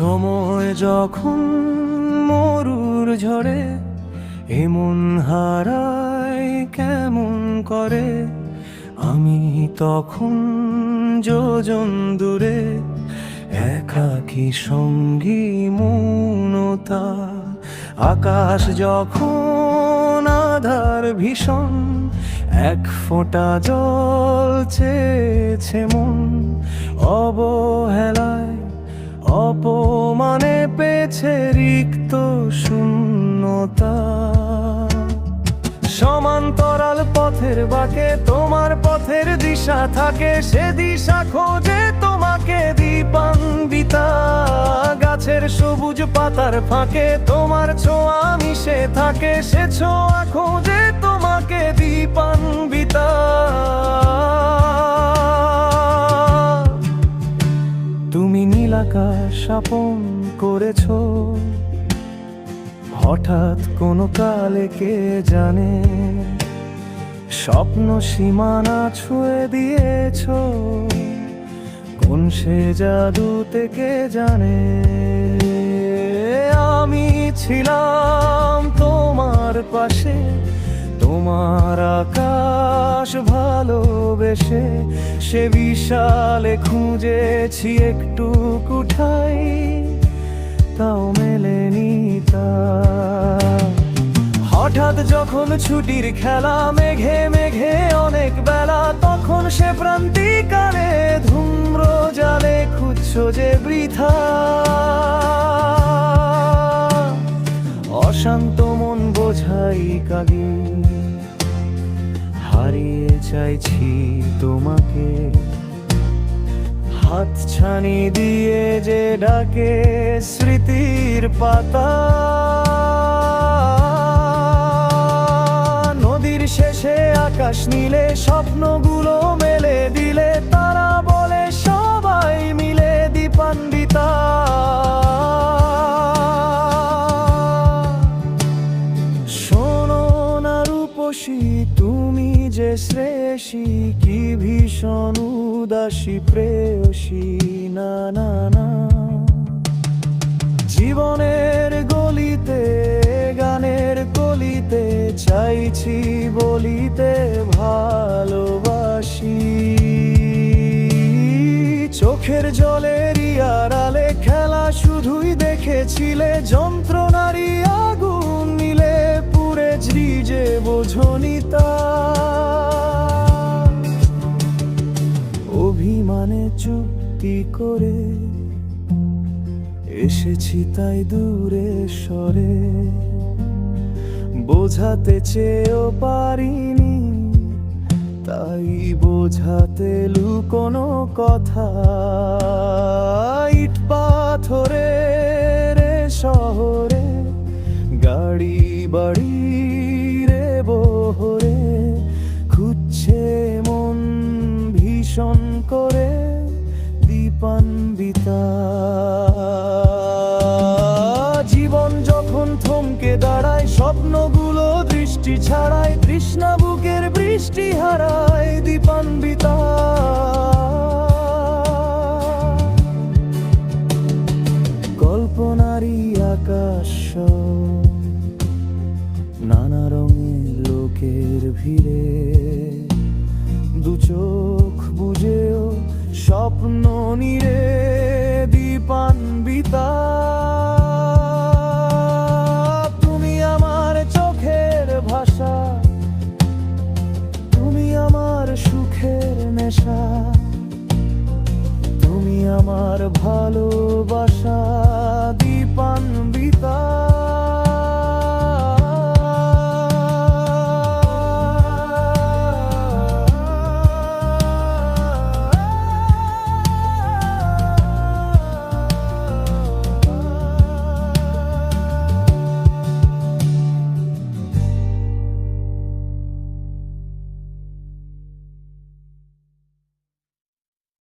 সময় যখন মরুর ঝরে এমন হারায় কেমন করে, আমি তখন যোজন দূরে একাকী সঙ্গী মৌনতা। আকাশ যখন আধার ভীষণ, এক ফোঁটা জল চেয়েছে মন, অবহেলায় অপমানে পেয়েছে রিক্ত শূন্যতা। সমান্তরাল পথের বাঁকে তোমার পথের দিশা থাকে, সে দিশা খোঁজে তোমাকে দীপান্বিতা। গাছের সবুজ পাতার ফাঁকে তোমার ছোঁয়া মিশে থাকে, সে ছোঁয়া খোঁজে তোমাকে দীপান্বিতা। তুমি নীলাকাশ আপন করেছ হঠাৎ কোনো কালে, কে জানে স্বপ্ন সীমানা ছুঁয়ে দিয়েছ, কোন সে জাদু থেকে জানে। আমি ছিলাম তোমার পাশে, তোমার আকাশ ভালোবেসে, সে বিশালে খুঁজেছি একটু কুঠাই, তাও মেলেনি তা। হঠাৎ যখন ছুটির খেলা মেঘে মেঘে অনেক বেলা, তখন সে প্রান্তিকালে ধূম্র জালে খুঁজছ যে বৃথা। অশান্ত মন বোঝাই কাগি, হারিয়ে চাইছি তোমাকে, হাতছানি দিয়ে যে ডাকে স্মৃতির পাতা। নদীর শেষে আকাশ নীলে স্বপ্নগুলো মেলে দিলে, তারা বলে সবাই মিলে দীপান্বিতা। শোনো না রূপসী, তুমি যে শ্রেয়সী, কি ভীষণ উদাসী প্রেয়সী। না না না, জীবনের গলিতে গানের কলিতে চাইছি বলিতে ভালোবাসি। চোখের জলের আড়ালে খেলা শুধুই দেখেছিলে, যন্ত্রণারই আগুন নিলে পুড়ে যে বোঝনি তা। অভিমানে চুক্তি করে এসেছি তাই দূরে সরে, বোঝাতে চেয়েও পারিনি তাই বোঝাতে লুকোনো কথা। ইট পাথরের শহরে গাড়ি বাড়ি রে বহরে, খুঁজছে মন ভীষণ করে দীপান্বিতা। জীবন যখন থমকে দাঁড়ায়, স্বপ্নগুলো দৃষ্টি ছাড়ায়, তৃষ্ণা বুকের বৃষ্টি হারায় দীপান্বিতা। কল্পনারই আকাশ, নানা রঙের লোকের ভিড়ে, দু চোখ বুঝেও স্বপ্ন নিরে দীপান্বিতা।